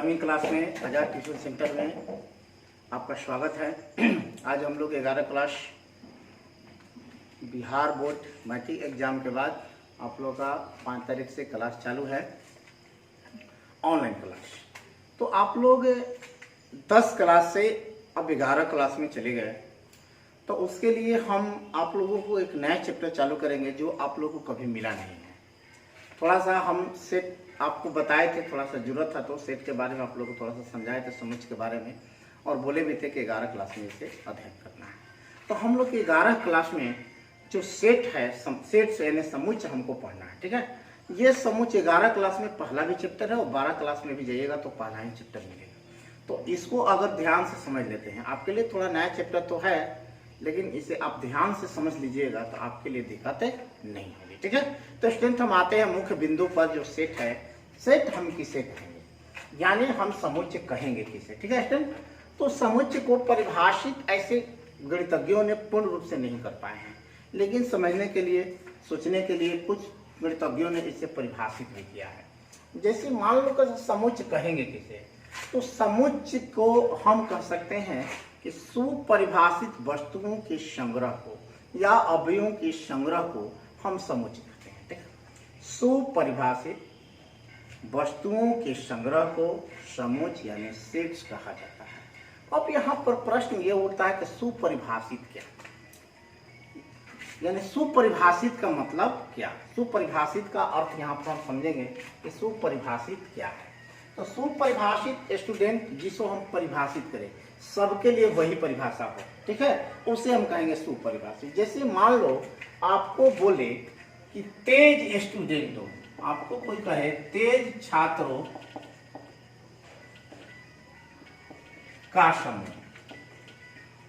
11वीं क्लास में आज़ाद tuition centre में आपका स्वागत है। आज हम लोग 11 class Bihar board matric exam के बाद आप लोग का 5 तारीख से क्लास चालू है, ऑनलाइन क्लास। तो आप लोग 10 क्लास से अब 11 क्लास में चले गए, तो उसके लिए हम आप लोगों को एक नया चैप्टर चालू करेंगे जो आप लोगों को कभी मिला नहीं है। थोड़ा सा हम सेट आपको बताए थे, थोड़ा सा जरूरत था तो सेट के बारे में आप लोगों को थोड़ा सा समझाए थे, समुच्च के बारे में, और बोले भी थे कि 11 क्लास में इसे अध्ययन करना है। तो हम लोग 11 क्लास में जो सेट है, सेट से यानी समुच्च हमको पढ़ना है। ठीक है, ये समुच्च 11 क्लास में पहला भी चैप्टर है और 12 क्लास में भी जाइएगा तो पहला ही चैप्टर मिलेगा। तो इसको अगर ध्यान से समझ लेते हैं, आपके लिए थोड़ा नया चैप्टर तो है, लेकिन इसे आप ध्यान से समझ लीजिएगा तो आपके लिए दिक्कतें नहीं होगी। ठीक है, तो स्टूडेंट हम आते हैं मुख्य बिंदु पर। जो सेट है, सेट हम किसे कहेंगे, यानी हम समुच्च कहेंगे किसे। ठीक है स्टूडेंट, तो समुच्च को परिभाषित ऐसे गणितज्ञों ने पूर्ण रूप से नहीं कर पाए हैं, लेकिन समझने के लिए, सोचने के लिए कुछ गणितज्ञों ने इसे परिभाषित भी किया है। जैसे मान लो कि समुच्च कहेंगे किसे, तो समुच्च को हम कह सकते हैं कि सुपरिभाषित वस्तुओं के संग्रह को या अवयवों के संग्रह को हम समुच्च कहते हैं। ठीक है, सुपरिभाषित वस्तुओं के संग्रह को समुच्च यानी सेट्स कहा जाता है। अब यहाँ पर प्रश्न ये उठता है कि सुपरिभाषित क्या, यानी सुपरिभाषित का मतलब क्या। सुपरिभाषित का अर्थ यहाँ पर हम समझेंगे कि सुपरिभाषित क्या है। तो सुपरिभाषित स्टूडेंट जिसको हम परिभाषित करें, सबके लिए वही परिभाषा हो, ठीक है, उसे हम कहेंगे सुपरिभाषित। जैसे मान लो आपको बोले कि तेज स्टूडेंट हो, आपको कोई कहे तेज छात्रों का समूह।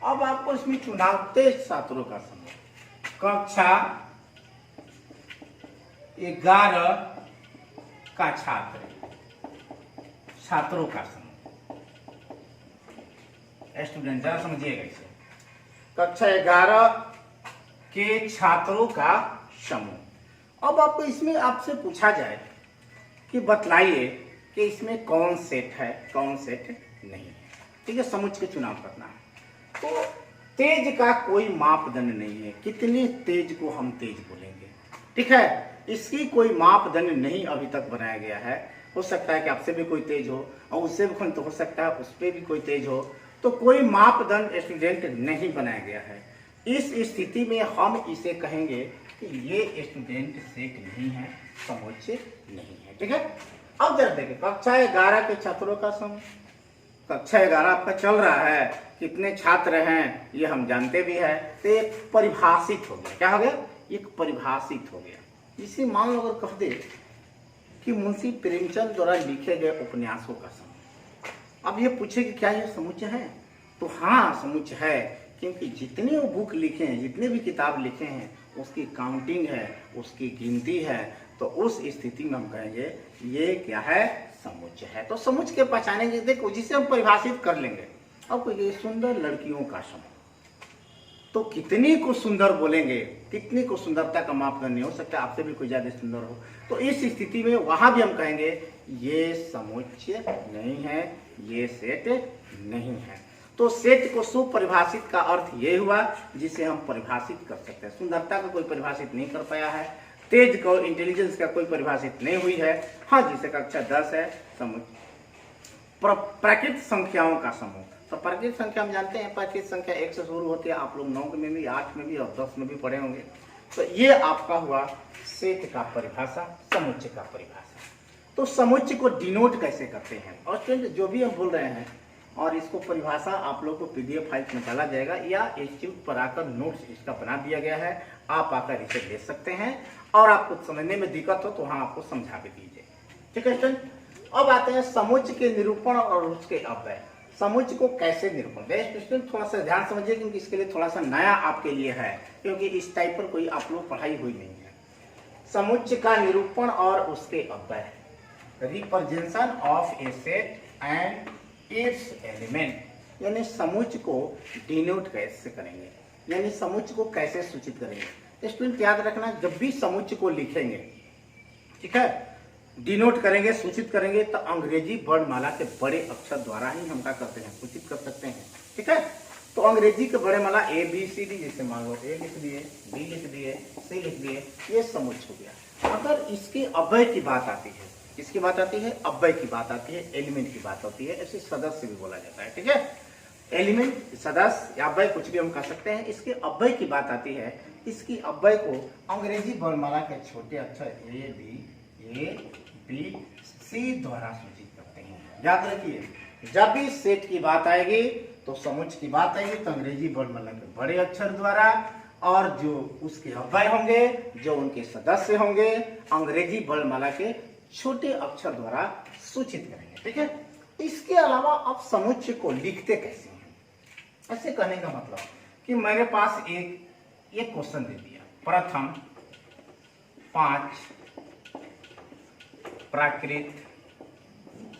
अब आपको इसमें चुनाव तेज छात्रों का समूह, कक्षा 11 का छात्रों का समूह। स्टूडेंट जरा समझिएगा इसे, कक्षा 11 के छात्रों का समूह। अब आपको इसमें आपसे पूछा जाए कि बतलाइए कि इसमें कौन सेट है, कौन सेट नहीं है। ठीक है, समुच्च के चुनाव करना है। तो तेज का कोई मापदंड नहीं है, कितनी तेज को हम तेज बोलेंगे। ठीक है, इसकी कोई मापदंड नहीं अभी तक बनाया गया है। हो सकता है कि आपसे भी कोई तेज हो और उससे भी कोई, तो हो सकता है उस पर भी कोई तेज हो, तो कोई मापदंड स्टूडेंट नहीं बनाया गया है। इस स्थिति में हम इसे कहेंगे कि ये स्टूडेंट सेट नहीं है, समुच्च नहीं है। ठीक है, अब जरा देखिए, कक्षा 11 के छात्रों का समूह। कक्षा 11 आपका चल रहा है, कितने छात्र हैं ये हम जानते भी है, तो ये परिभाषित हो गया। क्या हो गया, एक परिभाषित हो गया। इसे मान लो अगर कह दे कि मुंशी प्रेमचंद द्वारा लिखे गए उपन्यासों का समूह। अब ये पूछे कि क्या ये समुच्च है, तो हाँ समुच्च है, क्योंकि जितने वो बुक लिखे हैं, जितने भी किताब लिखे हैं, उसकी काउंटिंग है, उसकी गिनती है, तो उस स्थिति में हम कहेंगे ये क्या है, समुच्च है। तो समुच्च के पहचाने के, देखो जिसे हम परिभाषित कर लेंगे। अब कोई सुंदर लड़कियों का समूह, तो कितनी को सुंदर बोलेंगे, कितनी को सुंदरता का मापदंड नहीं हो सकता, आपसे भी कोई ज्यादा सुंदर हो, तो इस स्थिति में वहां भी हम कहेंगे ये समुच्च नहीं है, ये सेट नहीं है। तो सेट को सुपरिभाषित का अर्थ ये हुआ जिसे हम परिभाषित कर सकते हैं। सुंदरता का कोई परिभाषित नहीं कर पाया है, तेज को, इंटेलिजेंस का कोई परिभाषित नहीं हुई है। हाँ, जिसे कक्षा 10 है, समुच्च। प्राकृत संख्याओं का समूह, तो प्राकृत संख्या हम जानते हैं, प्राकृत संख्या 1 से शुरू होती है। आप लोग 9 में भी, 8 में भी और 10 में भी पढ़े होंगे। तो ये आपका हुआ सेट का परिभाषा, समुच्च का परिभाषा। तो समुच्च को डिनोट कैसे करते हैं, और स्टूडेंट जो भी हम बोल रहे हैं, और इसको परिभाषा आप लोग को PDF फाइल निकाला जाएगा या इंस्टीट्यूट पर आकर नोट्स इसका बना दिया गया है, आप आकर इसे ले सकते हैं, और आपको समझने में दिक्कत हो तो वहाँ आपको समझा भी दीजिए। ठीक है स्टूडेंट, अब आते हैं समुच्च के निरूपण और उसके अव्यय। समुच्च को कैसे निरूपण, स्टूडेंट थोड़ा सा ध्यान समझिए, क्योंकि इसके लिए थोड़ा सा नया आपके लिए है, क्योंकि इस टाइप पर कोई आप लोग पढ़ाई हुई नहीं है। समुच्च का निरूपण और उसके अव्यय, representation of A set and it's element, यानी समुच्च को डिनोट कैसे करेंगे, यानी समुच्च को कैसे सूचित करेंगे। स्टूडेंट याद रखना, जब भी समुच्च को लिखेंगे, ठीक है, डिनोट करेंगे, सूचित करेंगे, तो अंग्रेजी वर्णमाला के बड़े अक्षर द्वारा ही हम क्या करते हैं, सूचित कर सकते हैं। ठीक है, तो अंग्रेजी के वर्णमाला ए बी सी डी, जैसे मान लो ए लिख दिए, बी लिख दिए, सी लिख दिए, ये समुच्चय हो गया। अगर इसके अव्यय की बात आती है, किसकी बात आती है, अव्यय की बात आती है, एलिमेंट की बात होती है, ऐसे सदस्य भी बोला जाता है। ठीक है, एलिमेंट, सदस्य या अव्यय कुछ भी हम कह सकते हैं। इसके अव्यय की बात आती है, इसकी अव्यय को अंग्रेजी वर्णमाला के छोटे अक्षर ए बी सी द्वारा सूचित करते हैं। याद रखिए, जब भी सेट की बात आएगी तो समुच्चय की बात आएगी तो अंग्रेजी वर्णमाला के बड़े अक्षर द्वारा, और जो उसके अव्यय होंगे, जो उनके सदस्य होंगे, अंग्रेजी वर्णमाला के छोटे अक्षर द्वारा सूचित करेंगे। ठीक है, इसके अलावा आप समुच्चय को लिखते कैसे हैं? ऐसे कहने का मतलब कि मेरे पास एक क्वेश्चन दे दिया, प्रथम 5 प्राकृत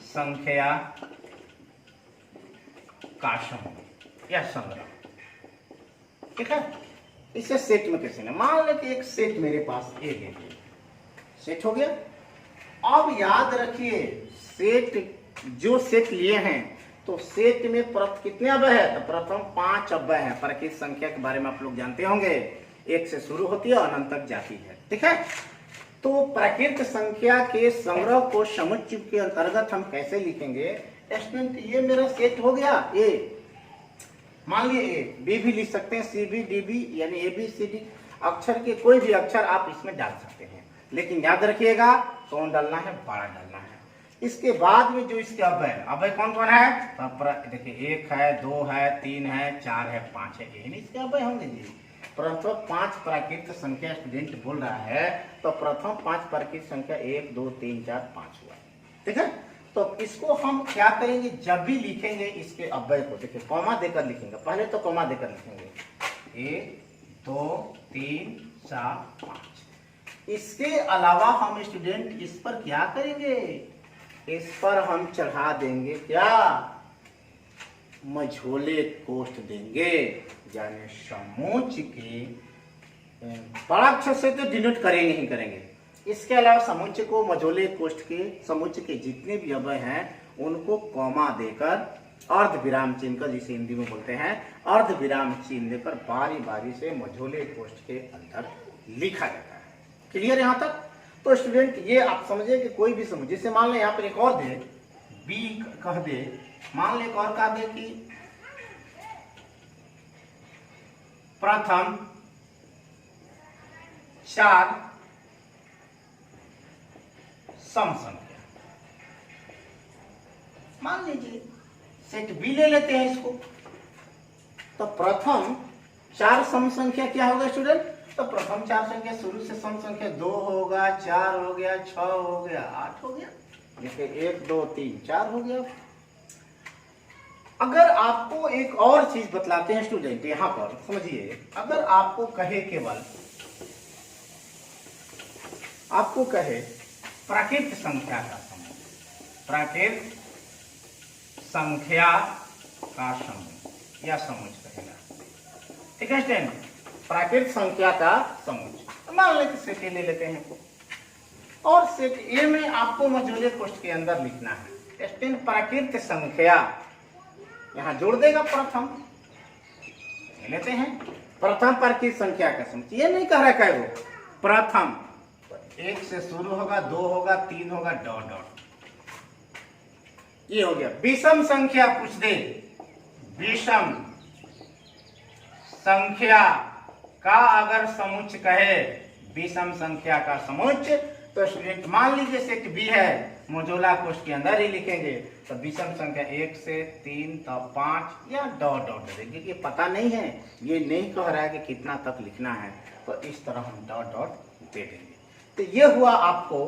संख्या का समूह या संग्रह। ठीक है, इसे सेट में कैसे, मान लो कि एक सेट मेरे पास ए ले लिया, सेट हो गया। अब याद रखिए, सेट जो सेट लिए हैं तो सेट में कितने अव्यय है, तो प्रथम 5 अव्यय है। प्राकृत संख्या के बारे में आप लोग जानते होंगे, 1 से शुरू होती है और अनंत तक जाती है। ठीक है, तो प्राकृत संख्या के संग्रह को समुच्चय के अंतर्गत हम कैसे लिखेंगे? स्टूडेंट, ये मेरा सेट हो गया ए, मान लिए ए, बी भी लिख सकते हैं, सी बी डी बी, यानी ए बी सी डी, अक्षर के कोई भी अक्षर आप इसमें डाल सकते हैं, लेकिन याद रखिएगा कौन डालना है, बड़ा डालना है। इसके बाद में जो इसके अव्यय कौन कौन है, देखिए 1 है, 2 है, 3 है, 4 है, 5 है, यही इसके अव्यय होंगे जी। प्रथम 5 प्राकृत संख्या स्टूडेंट बोल रहा है, तो प्रथम 5 प्राकृत संख्या 1 2 3 4 5 हुआ। ठीक है, तो इसको हम क्या करेंगे, जब भी लिखेंगे इसके अव्यय को, देखिए कॉमा देकर लिखेंगे, पहले तो कॉमा देकर लिखेंगे 1 2 3 4 5। इसके अलावा हम स्टूडेंट इस पर क्या करेंगे, इस पर हम चढ़ा देंगे क्या, मझोले कोष्ठ देंगे, यानी समुच्चय के बड़ा अक्षर से तो डिनोट करेंगे ही करेंगे। इसके अलावा समुच्चय को मझोले कोष्ठ के समुच्चय के जितने भी अव्यय हैं उनको कॉमा देकर, अर्ध विराम चिन्ह का, जिसे हिंदी में बोलते हैं अर्ध विराम चिन्ह देकर बारी बारी से मझोले कोष्ठ के अंदर लिखा जाता है। क्लियर यहां तक? तो स्टूडेंट ये आप समझे कि कोई भी समुच्चय, जैसे मान लें यहाँ पर एक और दे, बी कह दे, मान लें एक और कह दे कि प्रथम 4 सम संख्या, मान लीजिए सेट बी ले लेते हैं इसको, तो प्रथम 4 सम संख्या क्या होगा स्टूडेंट, तो प्रथम 4 संख्या शुरू से सम संख्या 2 होगा, 4 हो गया, 6 हो गया, 8 हो गया, जैसे 1 2 3 4 हो गया। अगर आपको एक और चीज बतलाते हैं स्टूडेंट, यहां पर समझिए, अगर आपको कहे, केवल आपको कहे प्राकृत संख्या का समूह, प्राकृत संख्या का समूह या समुच्चय कहेगा। ठीक है स्टूडेंट, प्राकृत संख्या का समुच्चय, मान लें कि सेट ए ले लेते हैं, और सेट ए में आपको मझोले कोष्ठ के अंदर लिखना है स्टूडेंट प्राकृत संख्या, यहां जोड़ देगा प्रथम, लेते हैं प्रथम प्राकृत संख्या का समुच्चय, ये नहीं कह रहा है क्या, प्रथम 1 से शुरू होगा, 2 होगा, 3 होगा, डॉट डॉट, ये हो गया। विषम संख्या पूछ दे, विषम संख्या का अगर समुच्चय कहे, विषम संख्या का समुच्चय, तो स्टूडेंट मान लीजिए सेट बी है, मझोला कोष्ठ के अंदर ही लिखेंगे, तो विषम संख्या 1 से 3 तब 5 या डॉट डॉट देंगे, ये पता नहीं है, ये नहीं कह रहा है कि कितना तक लिखना है, तो इस तरह हम डॉट डॉट दे देंगे। तो ये हुआ आपको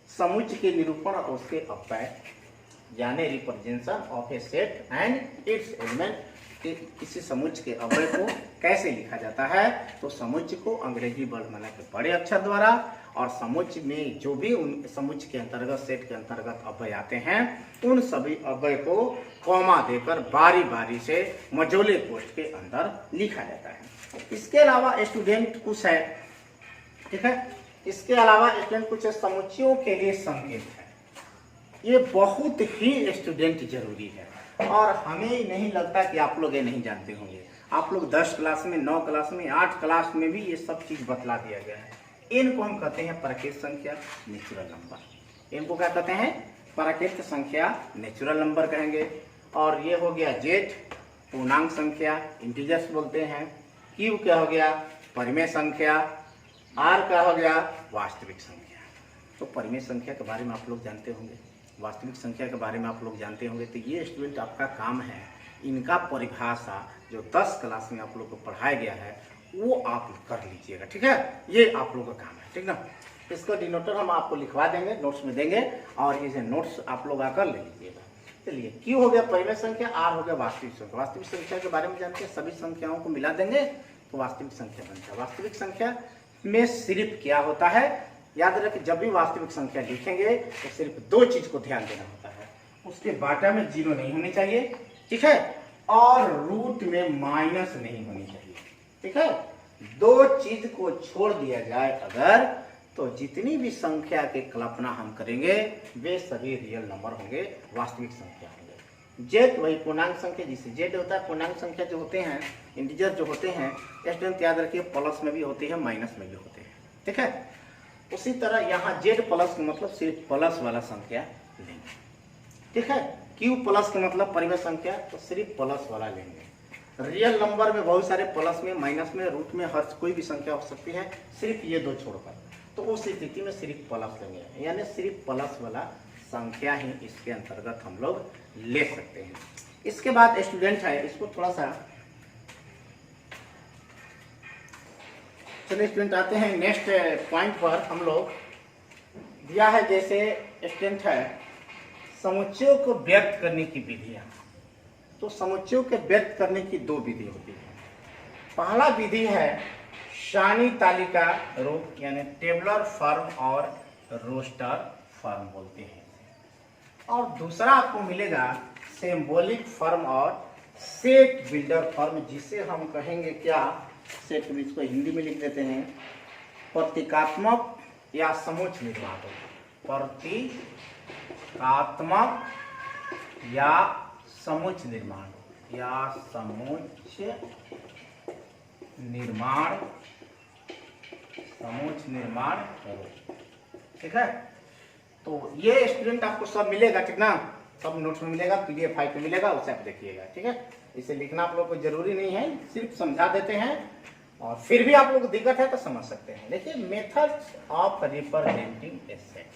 समुच्चय के निरूपण और उसके अव्यय, यानी representation of A set and it's element, किसी समुच्चय के अव्यय को कैसे लिखा जाता है। तो समुच्चय को अंग्रेजी वर्णमाला के बड़े अक्षर द्वारा, और समुच्चय में जो भी उन समुच्चय के अंतर्गत, सेट के अंतर्गत अव्यय आते हैं, उन सभी अव्यय को कॉमा देकर बारी बारी से मझोले कोष्ठ के अंदर लिखा जाता है। इसके अलावा स्टूडेंट कुछ है, ठीक है, इसके अलावा स्टूडेंट कुछ समुच्चयों के लिए संकेत है। ये बहुत ही स्टूडेंट जरूरी है और हमें नहीं लगता कि आप लोग ये नहीं जानते होंगे। आप लोग 10 क्लास में, 9 क्लास में, 8 क्लास में भी ये सब चीज बतला दिया गया है। इनको हम कहते हैं प्राकृत संख्या, नेचुरल नंबर। इनको क्या कहते हैं? प्राकृत संख्या, नेचुरल नंबर कहेंगे। और ये हो गया जेड, पूर्णांक संख्या, इंटीजर्स बोलते हैं। क्यू क्या हो गया? परिमेय संख्या। आर क्या हो गया? वास्तविक संख्या। तो परिमेय संख्या के बारे में आप लोग जानते होंगे, वास्तविक संख्या के बारे में आप लोग जानते होंगे। तो ये स्टूडेंट आपका काम है, इनका परिभाषा जो 10 क्लास में आप लोग को पढ़ाया गया है वो आप कर लीजिएगा, ठीक है? ये आप लोग का काम है, ठीक ना? इसका डिनोटर हम आपको लिखवा देंगे, नोट्स में देंगे और इसे नोट्स आप लोग आकर ले लीजिएगा। चलिए, क्यू हो गया परिमेय संख्या, आर हो गया वास्तविक संख्या। वास्तविक संख्या के बारे में जानते हैं, सभी संख्याओं को मिला देंगे तो वास्तविक संख्या बनता है। वास्तविक संख्या में सिर्फ क्या होता है, याद रखें, जब भी वास्तविक संख्या लिखेंगे तो सिर्फ 2 चीज को ध्यान देना होता है। उसके बाटा में 0 नहीं होनी चाहिए, ठीक है, और रूट में माइनस नहीं होनी चाहिए, ठीक है। 2 चीज को छोड़ दिया जाए अगर, तो जितनी भी संख्या के कल्पना हम करेंगे वे सभी रियल नंबर होंगे, वास्तविक संख्या होंगे। जेड वही पूर्णांक संख्या, जिसे जेड होता है। पूर्णांक संख्या जो होते हैं, इंटीजर जो होते हैं, स्टूडेंट याद रखिए, प्लस में भी होती है, माइनस में भी होते हैं, ठीक है। उसी तरह यहाँ जेड प्लस का मतलब सिर्फ प्लस वाला संख्या लेंगे, ठीक है। क्यू प्लस का मतलब परिमेय संख्या, तो सिर्फ प्लस वाला लेंगे। रियल नंबर में बहुत सारे प्लस में, माइनस में, रूट में, हर कोई भी संख्या हो सकती है, सिर्फ ये 2 छोड़कर। तो उस स्थिति में सिर्फ प्लस लेंगे, यानी सिर्फ प्लस वाला संख्या ही इसके अंतर्गत हम लोग ले सकते हैं। इसके बाद स्टूडेंट है, इसको थोड़ा सा, चलिए स्टूडेंट आते हैं नेक्स्ट पॉइंट पर। हम लोग दिया है जैसे स्टूडेंट है समुच्चयों को व्यक्त करने की विधियां। तो समुच्चयों के व्यक्त करने की 2 विधि होती है। पहला विधि है सारणी तालिका रूप, यानी टेबलर फॉर्म और रोस्टर फॉर्म बोलते हैं। और दूसरा आपको मिलेगा सिंबॉलिक फॉर्म और सेट बिल्डर फॉर्म, जिसे हम कहेंगे क्या, सेट में, इसको हिंदी में लिख देते हैं प्रतीकात्मक या समुच्च निर्माण। प्रतीकात्मक या समुच्च निर्माण, या समुच्च निर्माण, समुच्च निर्माण, ठीक है। तो ये स्टूडेंट आपको सब मिलेगा, ठीक ना? सब नोट्स में मिलेगा, PDF फाइल पे मिलेगा, उसे आप देखिएगा, ठीक है। इसे लिखना आप लोग को जरूरी नहीं है, सिर्फ समझा देते हैं, और फिर भी आप लोग को दिक्कत है तो समझ सकते हैं। देखिए, methods of representing A set,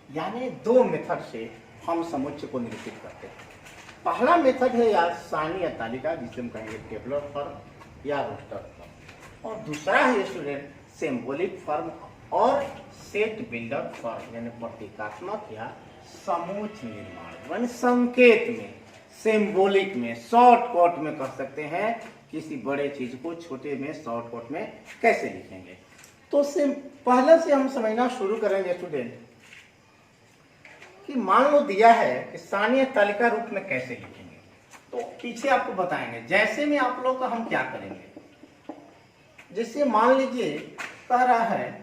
यानी 2 मेथड से हम समुच्चय को निरूपित करते हैं। पहला मेथड है या सारणी या तालिका, जिसे हम कहेंगे टेबलर फॉर्म या रोस्टर फॉर्म, और दूसरा है स्टूडेंट सिंबॉलिक फॉर्म और सेट बिल्डर फॉर्म, यानी प्रतीकात्मक या समुच्च निर्माण। यानी संकेत में, सिंबॉलिक में, शॉर्टकट में कर सकते हैं। किसी बड़े चीज को छोटे में, शॉर्टकट में कैसे लिखेंगे, तो पहले से हम समझना शुरू करेंगे स्टूडेंट कि मान लो दिया है कि सारणी तालिका रूप में कैसे लिखेंगे, तो पीछे आपको बताएंगे। जैसे में आप लोग का हम क्या करेंगे, जैसे मान लीजिए कह रहा है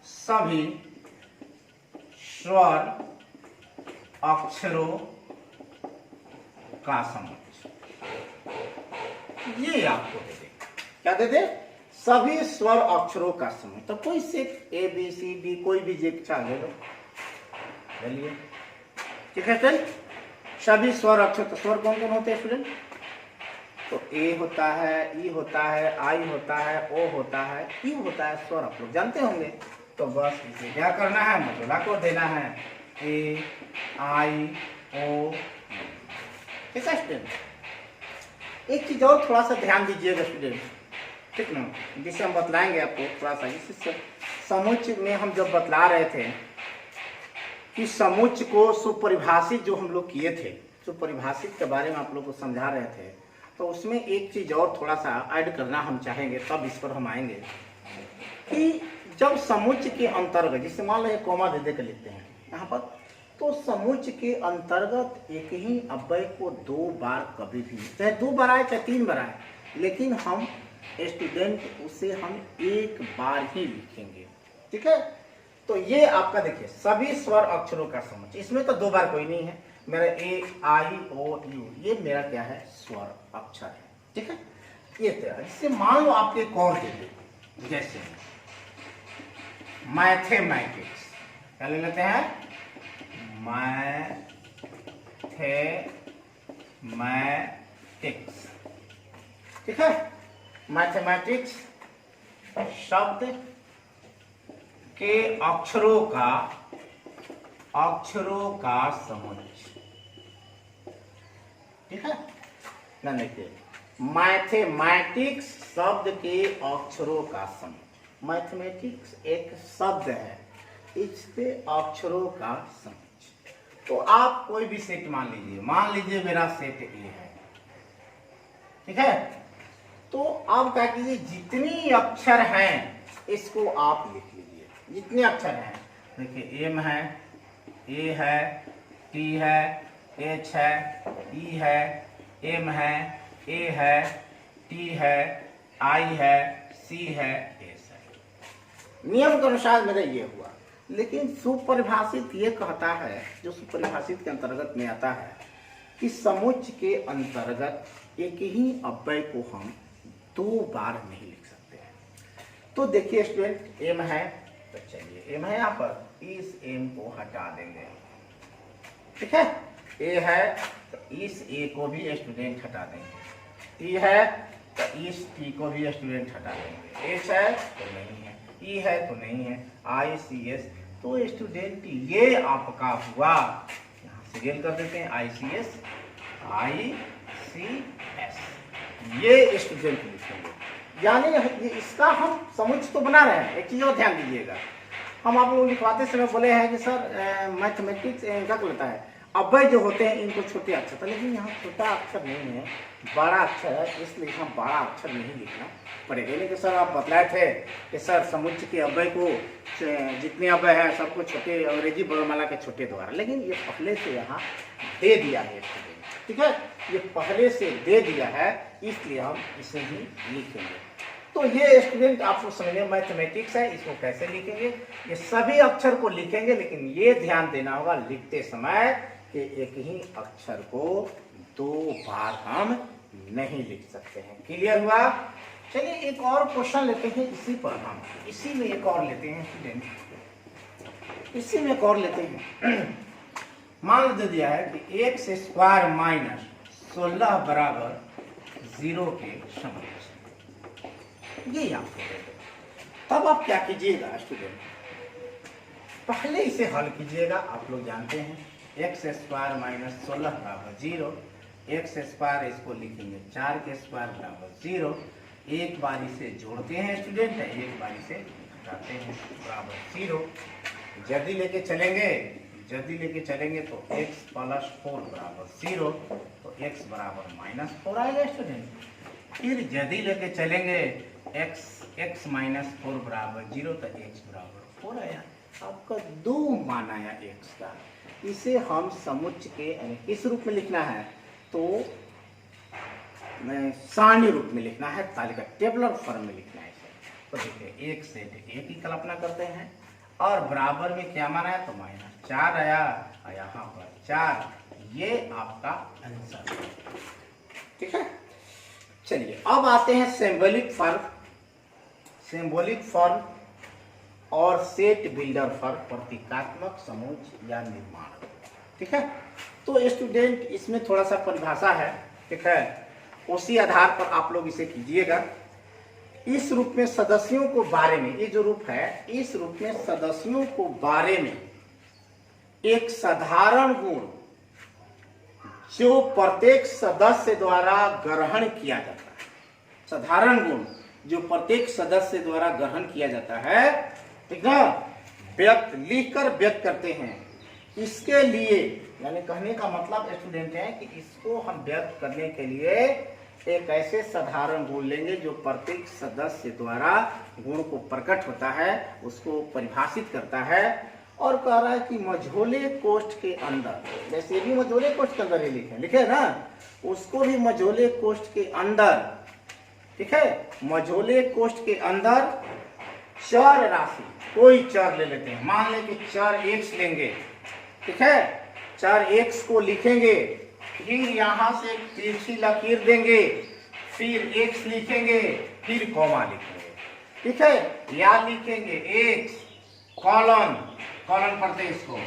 सभी स्वर अक्षरों का समुच्चय, ये आपको दे दे, क्या दे दे, सभी स्वर अक्षरों का समूह। तो कोई सिर्फ ABCD कोई भी जिक्चा ले लो, चलिए, ठीक है स्टूडेंट। सभी स्वर अक्षर, तो स्वर कौन कौन होते हैं स्टूडेंट, तो A होता है, E होता है, I होता है, O होता है, Q होता है, स्वर आप लोग जानते होंगे। तो बस इसे क्या करना है, मजोला को देना है, A I O, ठीक है स्टूडेंट। एक चीज और थोड़ा सा ध्यान दीजिएगा स्टूडेंट, ठीक ना, जिसे हम बतलाएंगे आपको थोड़ा सा। इस समुच्चय में हम जब बतला रहे थे कि समुच्चय को सुपरिभाषित जो हम लोग किए थे, सुपरिभाषित के बारे में आप लोग को समझा रहे थे, तो उसमें एक चीज और थोड़ा सा ऐड करना हम चाहेंगे, तब इस पर हम आएंगे कि जब समुच्चय के अंतर्गत, जिससे मान लो कोमा दे के लिखते हैं यहाँ पर, तो समुच्चय के अंतर्गत एक ही अव्यय को 2 बार कभी भी, चाहे 2 बार आए चाहे 3 बार आए, लेकिन हम स्टूडेंट उसे हम एक बार ही लिखेंगे। ठीक है, तो ये आपका देखिए सभी स्वर अक्षरों का समुच्चय, इसमें तो दो बार कोई नहीं है। मेरा ए आई ओ यू ये मेरा क्या है, स्वर अक्षर है। ठीक है, ये तरह जिससे मान लो आपके एक और दे दे, जैसे मैथमेटिक्स, क्या ले लेते हैं, मैथमेटिक्स। ठीक है, मैथमेटिक्स शब्द के अक्षरों का समुच्चय। ठीक है ना, देखिए मैथमेटिक्स शब्द के अक्षरों का समुच्चय। मैथमेटिक्स एक शब्द है, इसके अक्षरों का समुच्चय। तो आप कोई भी सेट मान लीजिए मेरा सेट ए है। ठीक है, तो आप क्या कीजिए, जितनी अक्षर हैं इसको आप लिख लीजिए, जितने अक्षर हैं। देखिए एम है, ए है, टी है, एच है, ई है, एम है, ए है, टी है, आई है, सी है, एस है। नियम के अनुसार मेरा ये हुआ, लेकिन सुपरिभाषित ये कहता है, जो सुपरिभाषित के अंतर्गत में आता है, कि समुच्चय के अंतर्गत एक ही अव्यय को हम दो बार नहीं लिख सकते हैं। तो देखिए स्टूडेंट एम है, तो चलिए एम है यहाँ पर, इस एम को हटा देंगे। ठीक है, ए है तो इस ए को भी स्टूडेंट हटा देंगे, टी है तो इस टी को भी स्टूडेंट हटा देंगे, एच है तो नहीं है, ई है तो नहीं है, आई सी एस। तो स्टूडेंट ये आपका हुआ, यहाँ सीरियल कर देते हैं, आई सी एस, आई सी एस, ये स्टूडेंट लिखेंगे। यानी ये इसका हम समुच्चय तो बना रहे हैं। एक चीज और ध्यान दीजिएगा, हम आप लोग लिखवाते समय बोले हैं कि सर मैथमेटिक्स क्या लेता है, अव्यय जो होते हैं इनको छोटे अक्षर, लेकिन यहाँ छोटा अक्षर नहीं है, बड़ा अक्षर है, इसलिए हम बड़ा अक्षर नहीं लिखना पड़ेगा। लेकिन सर आप बतलाए थे कि सर समुच्चय के अव्यय को, जितने अव्यय हैं सबको छोटे अंग्रेजी वर्णमाला के छोटे द्वारा, लेकिन ये पहले से यहाँ दे दिया है स्टूडेंट। ठीक है, ये पहले से दे दिया है, इसलिए हम इसे ही लिखेंगे। तो ये स्टूडेंट आपको समझे मैथमेटिक्स है, इसको कैसे लिखेंगे, ये सभी अक्षर को लिखेंगे, लेकिन ये ध्यान देना होगा लिखते समय कि एक ही अक्षर को दो बार हम नहीं लिख सकते हैं। क्लियर हुआ? चलिए एक और क्वेश्चन लेते हैं इसी पर, हम इसी में एक और लेते हैं स्टूडेंट, इसी में एक और लेते हैं। मान दे दिया है कि x स्क्वायर माइनस 16 बराबर 0 के समकक्ष, ये आपको दे दो। तब आप क्या कीजिएगा स्टूडेंट, पहले इसे हल कीजिएगा। आप लोग जानते हैं x स्क्वायर माइनस 16 बराबर 0, x स्क्वायर इसको लिखेंगे 4 के स्क्वायर बराबर 0। एक बारी से जोड़ते हैं स्टूडेंट, एक बारी से घटाते हैं, बराबर 0। जल्दी लेके चलेंगे तो x प्लस 4 बराबर 0, तो x बराबर माइनस 4 आएगा स्टूडेंट। फिर यदि लेके चलेंगे x माइनस 4 बराबर 0, तो x बराबर 4 आया। आपका 2 मान आया x का। इसे हम समुच्चय के इस रूप में लिखना है, तो सारणी रूप में लिखना है, तालिका टेबलर फॉर्म में लिखना है इसे। तो देखिए एक से एक की कल्पना करते हैं, और बराबर में क्या माना है, तो माइनस 4 आया, और यहाँ पर 4, ये आपका आंसर है। ठीक है, चलिए अब आते हैं सिंबॉलिक फॉर्म और सेट बिल्डर फॉर प्रतीकात्मक समुच्चय या निर्माण। ठीक है, तो स्टूडेंट इसमें थोड़ा सा परिभाषा है। ठीक है, उसी आधार पर आप लोग इसे कीजिएगा। इस रूप में सदस्यों को बारे में, ये जो रूप है, इस रूप में सदस्यों को बारे में एक साधारण गुण जो प्रत्येक सदस्य द्वारा ग्रहण किया जाता है, साधारण गुण जो प्रत्येक सदस्य द्वारा ग्रहण किया जाता है, ठीक है, लिखकर व्यक्त करते हैं। इसके लिए यानी कहने का मतलब स्टूडेंट है कि इसको हम व्यक्त करने के लिए एक ऐसे साधारण गुण लेंगे जो प्रत्येक सदस्य द्वारा गुण को प्रकट होता है, उसको परिभाषित करता है, और कह रहा है कि मझोले कोष्ठ के अंदर, जैसे भी मझोले कोष्ठ के अंदर ही लिखे ना, उसको भी मझोले कोष्ठ के अंदर ठीक है। मझोले कोष्ठ के अंदर चर राशि, कोई चर ले लेते हैं, मान लें कि चर x लेंगे, ठीक है। चर x को लिखेंगे, फिर यहां से एक तिरछी लकीर देंगे, फिर x लिखेंगे, फिर कॉमा लिखेंगे, ठीक है। या लिखेंगे x कॉलन, कॉलन पढ़ते हैं इसको,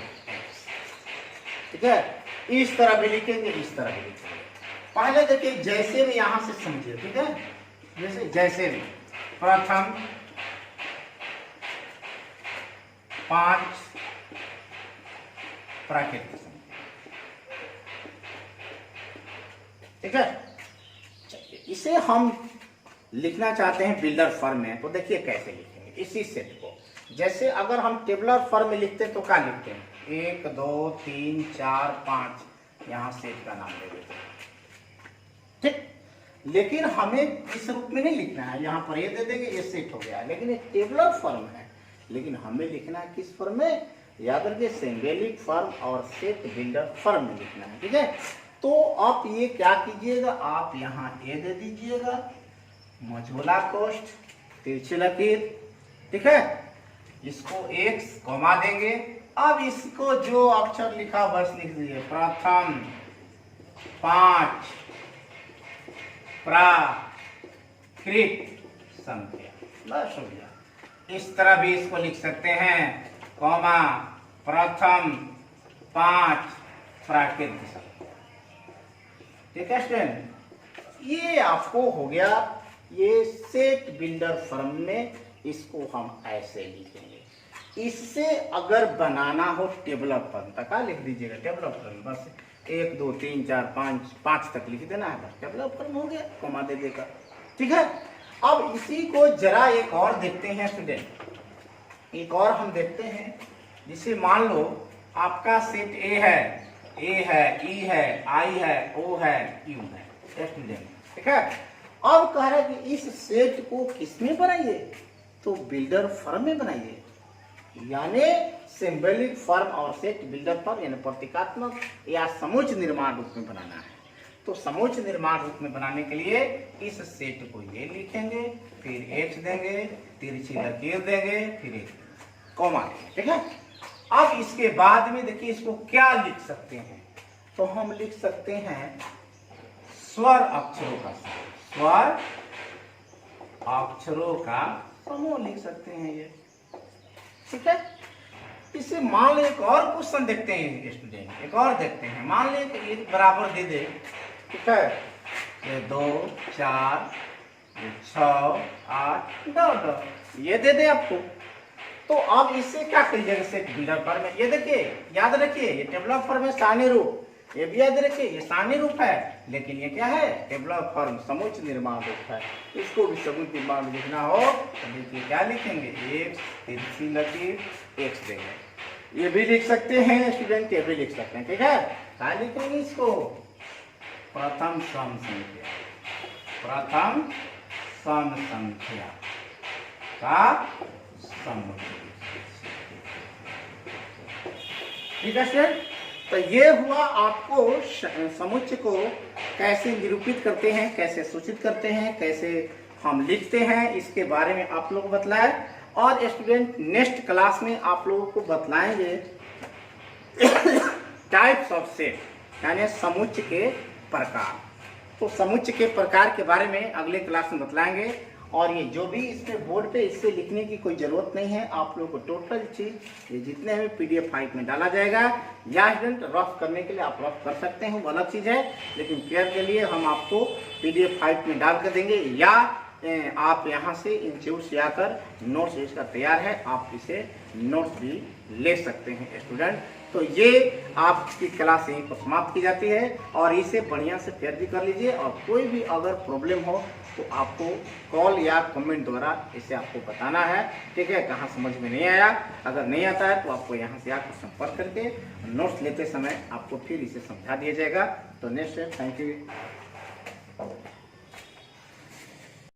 ठीक है। इस तरह भी लिखेंगे, इस तरह भी लिखेंगे। पहले देखिए जैसे भी यहां से समझिए, ठीक है। जैसे भी प्रथम 5 प्राकृतिक, ठीक है। इसे हम लिखना चाहते हैं बिल्डर फॉर्म में, तो देखिए कैसे लिखेंगे इसी सेट को। जैसे अगर हम टेबलर फॉर्म में लिखते हैं तो क्या लिखते हैं, 1 2 3 4 5, यहां सेट का नाम दे देते हैं, ठीक। लेकिन हमें इस रूप में नहीं लिखना है, यहाँ पर ये दे देंगे, ये सेट हो गया। लेकिन ये टेबलर फॉर्म है, लेकिन हमें लिखना है किस फॉर्म में, याद रखिए सिंबॉलिक फॉर्म और सेट बिल्डर फॉर्म में लिखना है, ठीक है। तो आप ये क्या कीजिएगा, आप यहाँ ए दे दीजिएगा, मझोला कोष्ठ, तिरछी लकीर, ठीक है। इसको x कॉमा देंगे। अब इसको जो अक्षर लिखा बस लिख दीजिए, प्रथम 5 प्राकृत संख्या, बस हो गया। इस तरह भी इसको लिख सकते हैं, कॉमा प्रथम 5 प्राकृत संख्या, ठीक है स्टूडेंट। ये आपको हो गया, ये सेट बिल्डर फॉर्म में इसको हम ऐसे लिखेंगे। इससे अगर बनाना हो टेबलर फॉर्म तक लिख दीजिएगा, टेबलर फॉर्म बस 1 2 3 4 5 तक लिख देना है, बस टेबलर फॉर्म हो गया, कॉमा दे देगा, ठीक है। अब इसी को जरा एक और देखते हैं स्टूडेंट, एक और हम देखते हैं। जिसे मान लो आपका सेट ए है, ए है, ई है, आई है, ओ है, यू है, स्टूडेंट, ठीक है। अब कह रहा है कि इस सेट को किसमें बनाइए, तो बिल्डर फॉर्म में बनाइए, यानी सिंबॉलिक फॉर्म और सेट बिल्डर फॉर्म, यानी प्रतीकात्मक या समुच्चय निर्माण रूप में बनाना है। तो समुच्चय निर्माण रूप में बनाने के लिए इस सेट को ये लिखेंगे, फिर एक्स देंगे, तिरछी लकीर देंगे, फिर एक कॉमा देंगे, ठीक है। अब इसके बाद में देखिए इसको क्या लिख सकते हैं, तो हम लिख सकते हैं स्वर अक्षरों का समूह, स्वर अक्षरों का समूह लिख सकते हैं ये, ठीक है। इसे मान लो एक और क्वेश्चन देखते हैं स्टूडेंट, एक और देखते हैं। मान ले कि एक बराबर दे दे, ठीक है, ये 2 4 6 8 9 ये दे दे आपको। तो अब इससे क्या करिएगा, सेट बिल्डर फॉर्म में, ये देखिए याद रखिए ये टेबलर फॉर्म है सारणी रूप, ये भी याद रखिए ये सारणी रूप है, लेकिन ये क्या है, टेबलर फॉर्म समुच्चय निर्माण रूप है। इसको भी समुच्चय निर्माण लिखना हो तो देखिए क्या लिखेंगे, एक तिरछी लकीर एक्स देंगे। ये भी लिख सकते हैं स्टूडेंट, ये भी लिख सकते हैं, ठीक है। क्या लिखेंगे इसको, प्रथम सम संख्या, प्रथम सम संख्या का समुच्चय, ठीक है स्टूडेंट। तो ये हुआ आपको समुच्चय को कैसे निरूपित करते हैं, कैसे सूचित करते हैं, कैसे हम लिखते हैं, इसके बारे में आप लोग बतलाए। और स्टूडेंट नेक्स्ट क्लास में आप लोगों को बतलाएंगे टाइप्स ऑफ सेट, यानी समुच्चय के प्रकार। तो समुच्चय के प्रकार के बारे में अगले क्लास में बतलाएंगे। और ये जो भी इसमें बोर्ड पे इससे लिखने की कोई ज़रूरत नहीं है, आप लोगों को टोटल चीज़ ये जितने में PDF फाइल में डाला जाएगा, या स्टूडेंट रफ करने के लिए आप रफ कर सकते हैं, वो अलग चीज़ है, लेकिन क्लियर के लिए हम आपको PDF फाइल में डाल कर देंगे, या आप यहाँ से इंस्टीट्यूट से आकर नोट्स इसका तैयार है, आप इसे नोट्स भी ले सकते हैं स्टूडेंट। तो ये आपकी क्लास यहीं पर समाप्त की जाती है, और इसे बढ़िया से फेयर भी कर लीजिए। और कोई भी अगर प्रॉब्लम हो तो आपको कॉल या कमेंट द्वारा इसे आपको बताना है, ठीक है। कहाँ समझ में नहीं आया, अगर नहीं आता है तो आपको यहाँ से आकर संपर्क करके नोट्स लेते समय आपको फिर इसे समझा दिया जाएगा। तो नेक्स्ट, थैंक यू।